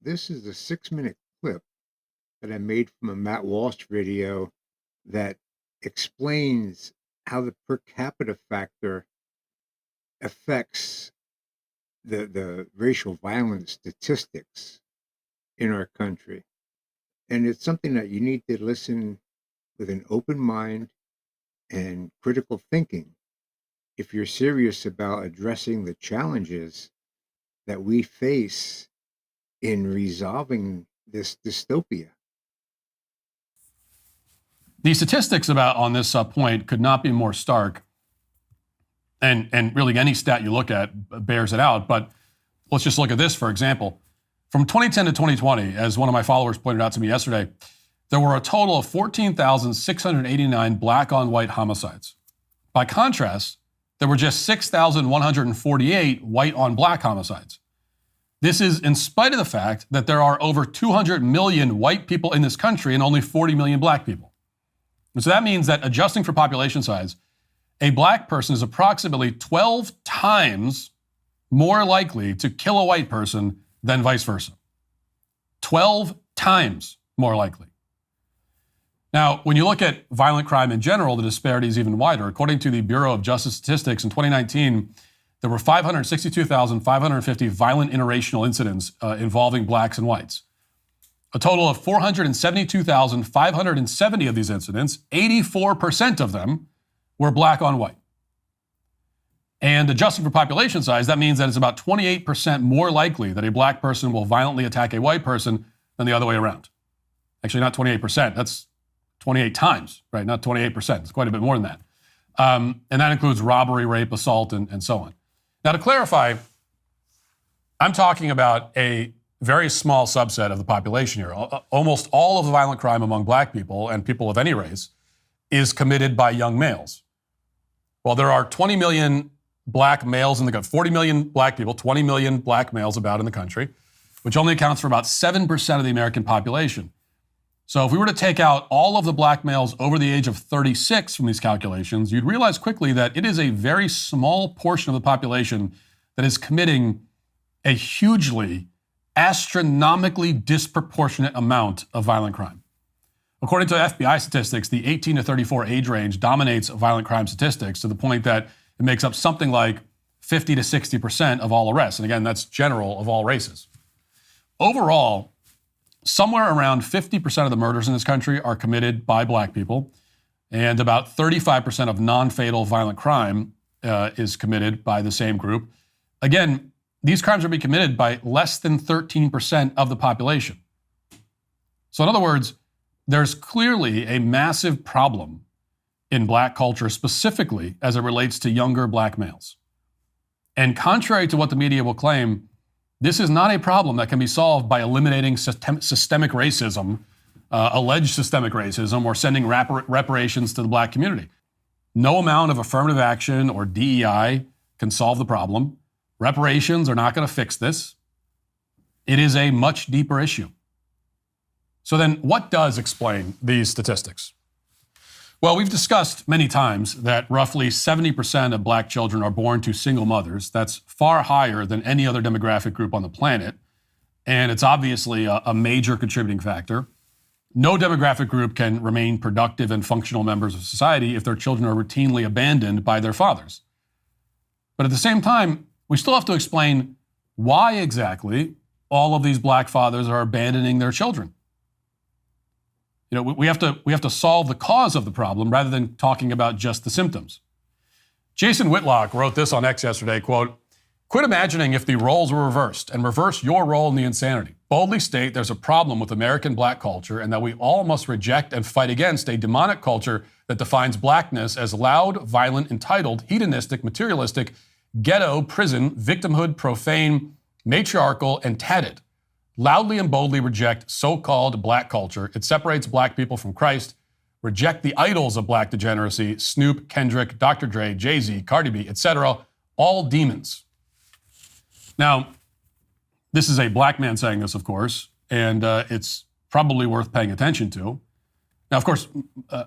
This is a 6-minute clip that I made from a Matt Walsh video that explains how the per capita factor affects the racial violence statistics in our country. And it's something that you need to listen with an open mind and critical thinking if you're serious about addressing the challenges that we face in resolving this dystopia. The statistics about on this point could not be more stark, and really any stat you look at bears it out. But let's just look at this, for example. From 2010 to 2020, as one of my followers pointed out to me yesterday, there were a total of 14,689 black on white homicides. By contrast, there were just 6,148 white on black homicides. This is in spite of the fact that there are over 200 million white people in this country and only 40 million black people. And so that means that adjusting for population size, a black person is approximately 12 times more likely to kill a white person than vice versa. 12 times more likely. Now, when you look at violent crime in general, the disparity is even wider. According to the Bureau of Justice Statistics, in 2019, there were 562,550 violent interracial incidents involving blacks and whites. A total of 472,570 of these incidents, 84% of them, were black on white. And adjusting for population size, that means that it's about 28% more likely that a black person will violently attack a white person than the other way around. Actually, not 28%, that's 28 times, right? Not 28%, it's quite a bit more than that. And that includes robbery, rape, assault, and so on. Now, to clarify, I'm talking about a very small subset of the population here. Almost all of the violent crime among black people and people of any race is committed by young males. Well, there are 20 million black males in the country, 40 million black people, 20 million black males about in the country, which only accounts for about 7% of the American population. So if we were to take out all of the black males over the age of 36 from these calculations, you'd realize quickly that it is a very small portion of the population that is committing a hugely, astronomically disproportionate amount of violent crime. According to FBI statistics, the 18 to 34 age range dominates violent crime statistics to the point that it makes up something like 50 to 60% of all arrests. And again, that's general of all races. Overall, somewhere around 50% of the murders in this country are committed by black people, and about 35% of non-fatal violent crime is committed by the same group. Again, these crimes are being committed by less than 13% of the population. So in other words, there's clearly a massive problem in black culture, specifically as it relates to younger black males. And contrary to what the media will claim, this is not a problem that can be solved by eliminating systemic racism, alleged systemic racism, or sending reparations to the black community. No amount of affirmative action or DEI can solve the problem. Reparations are not going to fix this. It is a much deeper issue. So then, what does explain these statistics? Well, we've discussed many times that roughly 70% of black children are born to single mothers. That's far higher than any other demographic group on the planet. And it's obviously a major contributing factor. No demographic group can remain productive and functional members of society if their children are routinely abandoned by their fathers. But at the same time, we still have to explain why exactly all of these black fathers are abandoning their children. You know, we have to solve the cause of the problem rather than talking about just the symptoms. Jason Whitlock wrote this on X yesterday, quote, "Quit imagining if the roles were reversed and reverse your role in the insanity. Boldly state there's a problem with American black culture and that we all must reject and fight against a demonic culture that defines blackness as loud, violent, entitled, hedonistic, materialistic, ghetto, prison, victimhood, profane, matriarchal, and tatted. Loudly and boldly reject so-called black culture. It separates black people from Christ. Reject the idols of black degeneracy, Snoop, Kendrick, Dr. Dre, Jay-Z, Cardi B, etc., all demons." Now, this is a black man saying this, of course, and it's probably worth paying attention to. Now, of course,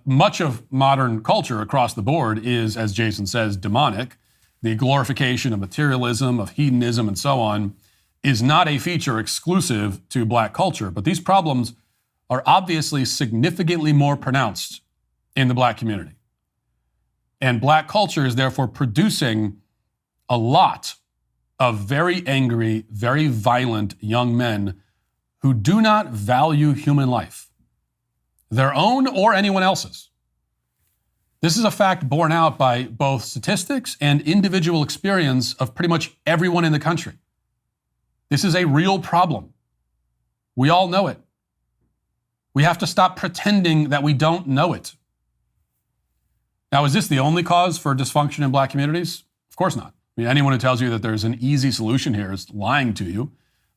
much of modern culture across the board is, as Jason says, demonic. The glorification of materialism, of hedonism, and so on. is not a feature exclusive to black culture, but these problems are obviously significantly more pronounced in the black community. And black culture is therefore producing a lot of very angry, very violent young men who do not value human life, their own or anyone else's. This is a fact borne out by both statistics and individual experience of pretty much everyone in the country. This is a real problem. We all know it. We have to stop pretending that we don't know it. Now, is this the only cause for dysfunction in black communities? Of course not. I mean, anyone who tells you that there's an easy solution here is lying to you.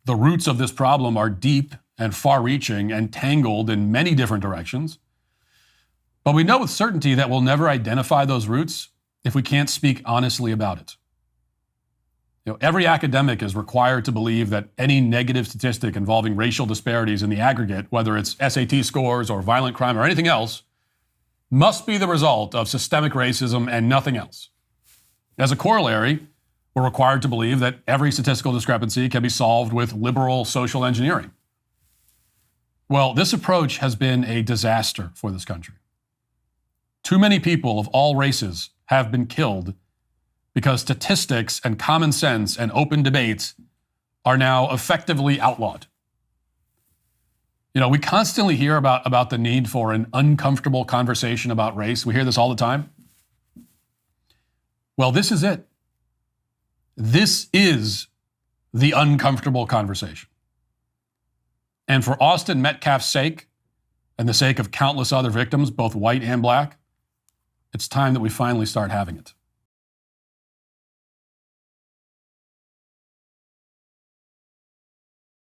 The roots of this problem are deep and far-reaching and tangled in many different directions. But we know with certainty that we'll never identify those roots if we can't speak honestly about it. Every academic is required to believe that any negative statistic involving racial disparities in the aggregate, whether it's SAT scores or violent crime or anything else, must be the result of systemic racism and nothing else. As a corollary, we're required to believe that every statistical discrepancy can be solved with liberal social engineering. Well, this approach has been a disaster for this country. Too many people of all races have been killed because statistics and common sense and open debates are now effectively outlawed. We constantly hear about the need for an uncomfortable conversation about race. We hear this all the time. Well, this is it. This is the uncomfortable conversation. And for Austin Metcalf's sake, and the sake of countless other victims, both white and black, it's time that we finally start having it.